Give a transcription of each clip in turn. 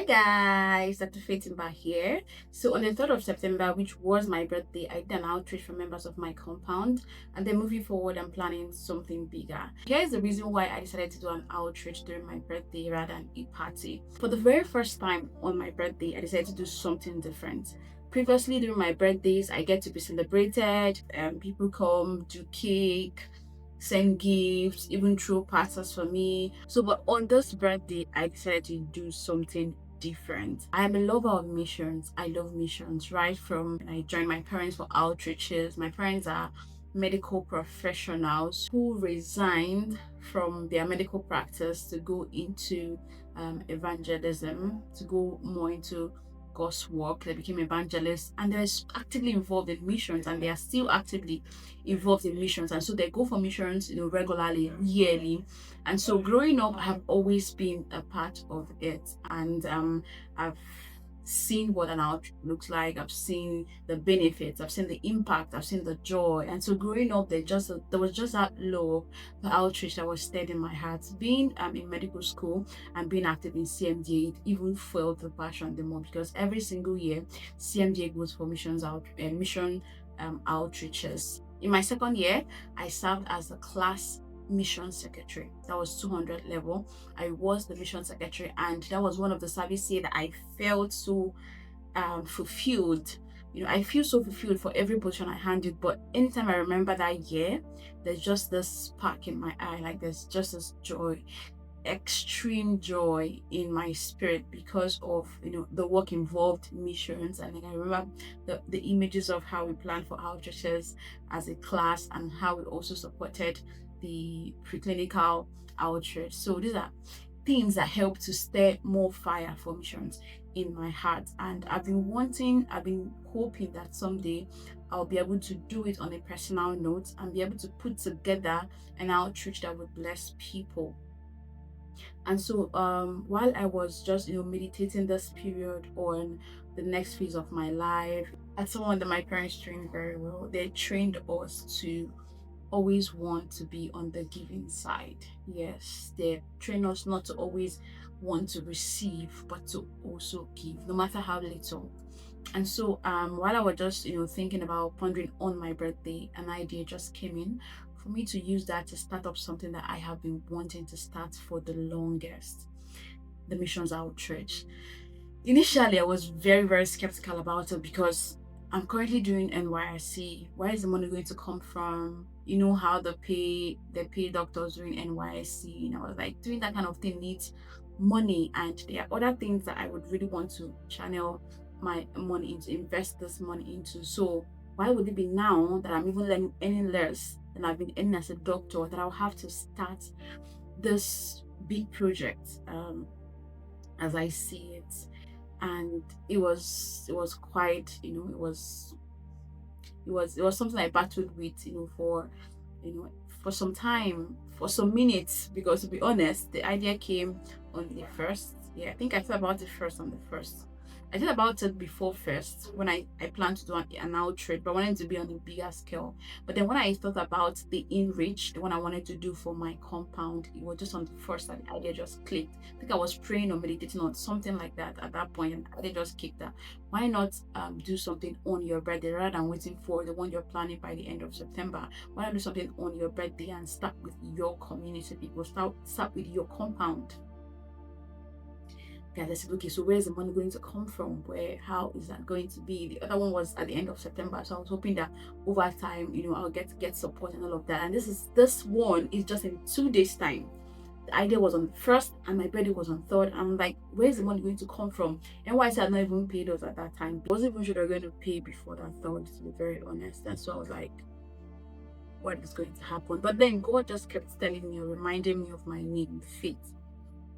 Hi guys, Dr. Fatimba here. So on the 3rd of September, which was my birthday, I did an outreach for members of my compound, and then moving forward, I'm planning something bigger. Here's the reason why I decided to do an outreach during my birthday rather than a party. For the very first time on my birthday, I decided to do something different. Previously, during my birthdays, I get to be celebrated, and people come, do cake, send gifts, even throw parties for me. So, but on this birthday, I decided to do something different. I am a lover of missions. I love missions right from when I joined my parents for outreaches. My parents are medical professionals who resigned from their medical practice to go into evangelism, to go more into God's work. They became evangelists and they're actively involved in missions, and they are still actively involved in missions. And so they go for missions, regularly, yearly. And so growing up, I have always been a part of it. And I've seen what an outreach looks like. I've seen the benefits. I've seen the impact. I've seen the joy. And so growing up, there was just that love for outreach that was stirred in my heart. Being in medical school and being active in CMDA, it even fueled the passion the more, because every single year CMDA goes for mission outreaches. In my second year, I served as the class mission secretary. That was 200 level. I was the mission secretary, and that was one of the service year that I felt so fulfilled. I feel so fulfilled for every position I handled. But anytime I remember that year, there's just this spark in my eye, like there's just this joy, extreme joy in my spirit, because of the work involved missions. And then I remember the images of how we planned for outreaches as a class, and how we also supported the preclinical outreach. So these are things that help to stir more fire for missions in my heart. And I've been hoping that someday I'll be able to do it on a personal note and be able to put together an outreach that would bless people. And so while I was just meditating this period on the next phase of my life, as someone that my parents trained very well, they trained us to always want to be on the giving side. Yes, they train us not to always want to receive, but to also give, no matter how little. And so while I was just thinking about pondering on my birthday, an idea just came in for me to use that to start up something that I have been wanting to start for the longest, the missions outreach. Initially, I was very, very skeptical about it, because I'm currently doing NYSC. Where is the money going to come from? You know how they pay doctors doing NYSC. I was like, doing that kind of thing needs money, and there are other things that I would really want to channel my money into, invest this money into. So why would it be now that I'm even learning any less than I've been earning as a doctor, that I'll have to start this big project, as I see it? And it was quite, it was something I battled with, for some time, for some minutes, because to be honest, the idea came on the first. Yeah, I think I thought about it first on the first. I thought about it before first, when I planned to do an outreach, but I wanted to be on a bigger scale. But then when I thought about the inreach, the one I wanted to do for my compound, it was just on the first that the idea just clicked. I think I was praying or meditating on something like that at that point, and the idea just kicked that. Why not do something on your birthday rather than waiting for the one you're planning by the end of September? Why not do something on your birthday and start with your community people? Start with your compound. Guys, I said, okay, so where's the money going to come from? How is that going to be? The other one was at the end of September, so I was hoping that over time, I'll get support and all of that. And this one is just in 2 days' time. The idea was on the first, and my birthday was on third. I'm like, where's the money going to come from? NYC had not even paid us at that time. I wasn't even sure they were going to pay before that third, to be very honest. And so I was like, what is going to happen? But then God just kept telling me, reminding me of my name, faith.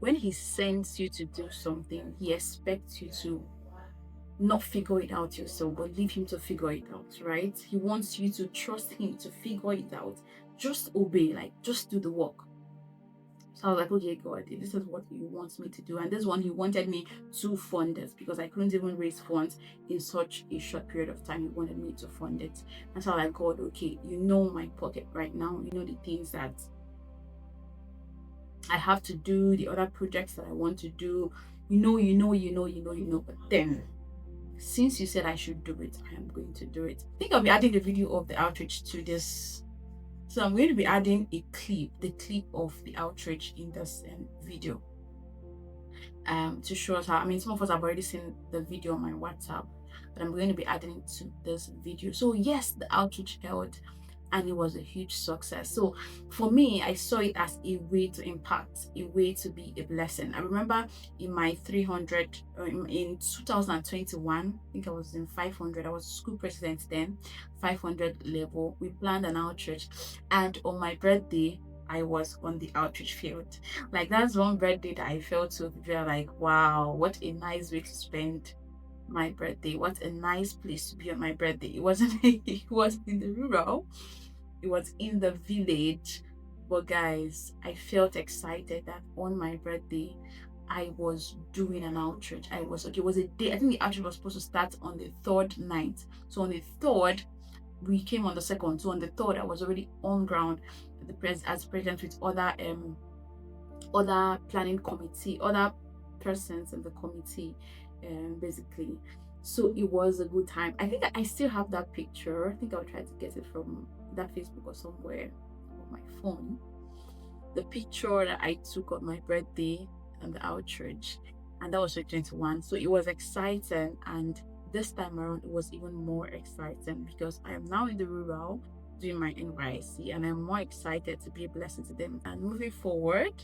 When He sends you to do something, He expects you to not figure it out yourself, but leave Him to figure it out, right? He wants you to trust Him to figure it out. Just obey, like just do the work. So I was like, okay, God, this is what He wants me to do. And this one, He wanted me to fund it, because I couldn't even raise funds in such a short period of time. He wanted me to fund it. And so I was like, God, okay, you know my pocket right now. You know the things that I have to do, the other projects that I want to do. But then, since you said I should do it, I am going to do it. I think I'll be adding the video of the outreach to this. So I'm going to be adding the clip of the outreach in this video, to show us how. I mean, some of us have already seen the video on my WhatsApp, but I'm going to be adding it to this video. So yes, the outreach held, and it was a huge success. So for me, I saw it as a way to impact, a way to be a blessing. I remember in my 300, in 2021, I think I was in 500. I was school president then, 500 level. We planned an outreach, and on my birthday, I was on the outreach field. Like, that's one birthday that I felt so very like, wow, what a nice way to spend my birthday. What a nice place to be on my birthday. It wasn't it was in the rural, it was in the village. But guys, I felt excited that on my birthday I was doing an outreach. It was a day. I think the outreach was supposed to start on the third night. So on the third, we came on the second. So on the third, I was already on ground as president with other planning committee, other persons in the committee, basically. So it was a good time. I think I still have that picture. I think I'll try to get it from that Facebook or somewhere on my phone. The picture that I took on my birthday and the outreach, and that was 2021. So it was exciting, and this time around it was even more exciting because I am now in the rural doing my NYSC, and I'm more excited to be a blessing to them. And moving forward,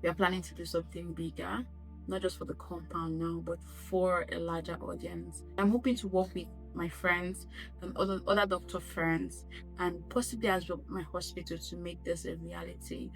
we are planning to do something bigger, not just for the compound now, but for a larger audience. I'm hoping to work with my friends and other doctor friends, and possibly as well my hospital, to make this a reality.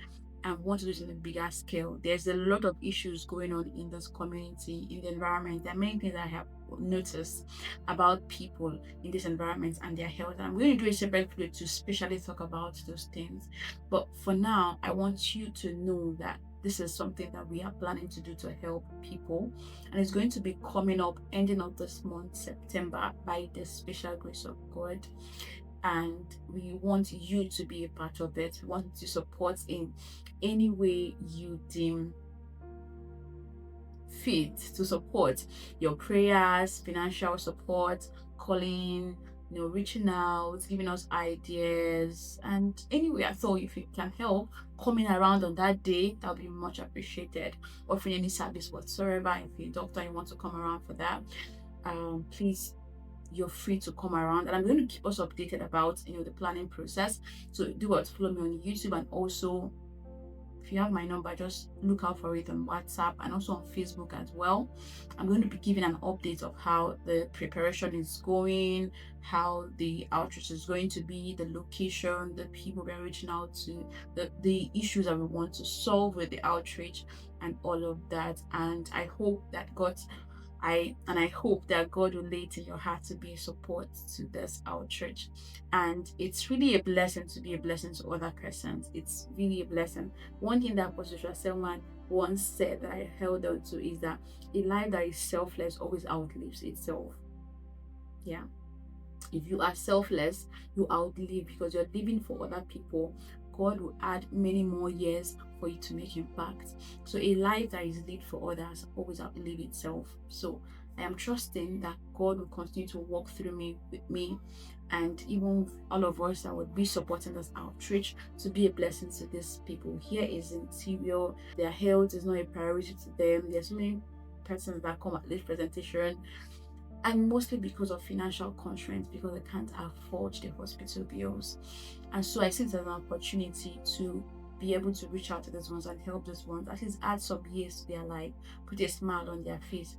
I want to do it on a bigger scale. There's a lot of issues going on in this community, in the environment. There are many things I have noticed about people in this environment and their health. And I'm going to do a separate video to specially talk about those things. But for now, I want you to know that this is something that we are planning to do to help people, and it's going to be coming up ending of this month, September, by the special grace of God. And we want you to be a part of it. We want to support in any way you deem fit to support. Your prayers, financial support, calling, reaching out, giving us ideas, and anyway at all, if you can help, coming around on that day, that'll be much appreciated. Offering any service whatsoever. If you're a doctor, you want to come around for that, please, you're free to come around. And I'm going to keep us updated about the planning process. So do what, follow me on YouTube, and also if you have my number, just look out for it on WhatsApp and also on Facebook as well. I'm going to be giving an update of how the preparation is going, how the outreach is going to be, the location, the people we're reaching out to, the issues that we want to solve with the outreach, and all of that. And I hope that I hope that God will lay it in your heart to be a support to this outreach. And it's really a blessing to be a blessing to other persons. It's really a blessing. One thing that Apostle Joshua Selman once said that I held on to is that a life that is selfless always outlives itself. Yeah. If you are selfless, you outlive, because you're living for other people. God will add many more years for you to make impact. So a life that is lived for others always outlive itself. So I am trusting that God will continue to walk through me, with me, and even all of us that would be supporting this outreach, to be a blessing to these people. Here is interior. Their health is not a priority to them. There's so many persons that come at this presentation, and mostly because of financial constraints, because they can't afford the hospital bills. And so I see it as an opportunity to be able to reach out to these ones and help these ones, at least add some years to their life, put a smile on their face,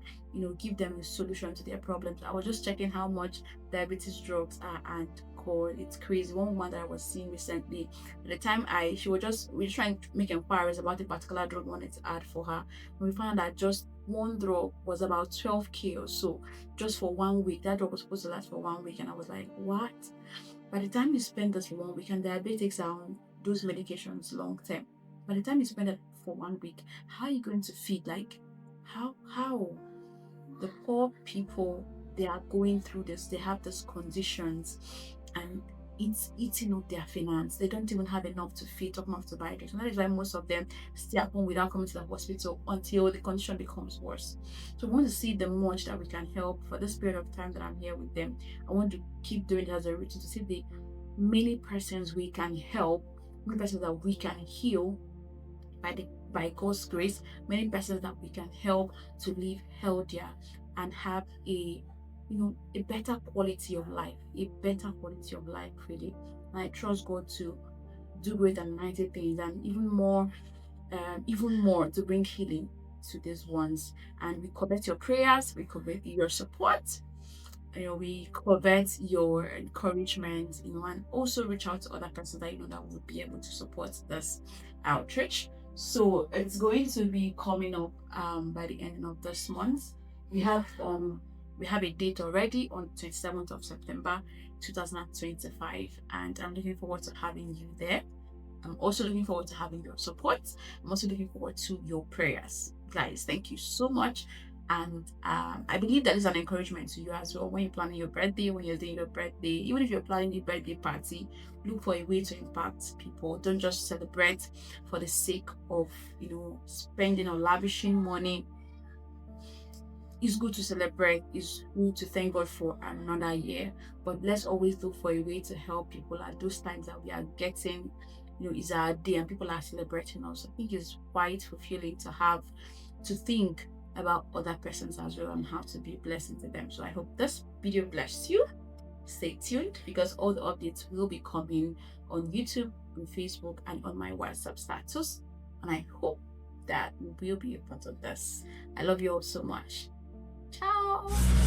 give them a solution to their problems. I was just checking how much diabetes drugs are, and God, it's crazy. One woman that I was seeing recently, by the time we were trying to make inquiries about a particular drug we wanted to add for her, and we found that just one drug was about 12K or so, just for 1 week. That drug was supposed to last for 1 week, and I was like, what? By the time you spend this for 1 week, and diabetics are on those medications long term, by the time you spend it for 1 week, how are you going to feed? Like, how the poor people, they are going through this, they have these conditions, and it's eating up their finance. They don't even have enough to feed, up enough to buy drugs. And that is why most of them stay at home without coming to the hospital until the condition becomes worse. So we want to see the much that we can help for this period of time that I'm here with them. I want to keep doing it as a routine to see the many persons we can help, many persons that we can heal by God's grace, many persons that we can help to live healthier and have a better quality of life, really. And I trust God to do great and mighty things, and even more to bring healing to these ones. And we covet your prayers, we covet your support, we covet your encouragement, and also reach out to other persons that that would be able to support this outreach. So it's going to be coming up by the end of this month. We have a date already on 27th of September 2025, and I'm looking forward to having you there. I'm also looking forward to having your support. I'm also looking forward to your prayers. Guys, thank you so much. And I believe that is an encouragement to you as well when you're planning your birthday, when you're doing your birthday, even if you're planning a birthday party, look for a way to impact people. Don't just celebrate for the sake of spending or lavishing money. It's good to celebrate, it's good to thank God for another year, but let's always look for a way to help people at those times that we are getting, is our day and people are celebrating us. I think it's quite fulfilling to think about other persons as well and how to be a blessing to them. So I hope this video blessed you. Stay tuned because all the updates will be coming on YouTube, on Facebook, and on my WhatsApp status. And I hope that you will be a part of this. I love you all so much. Ciao.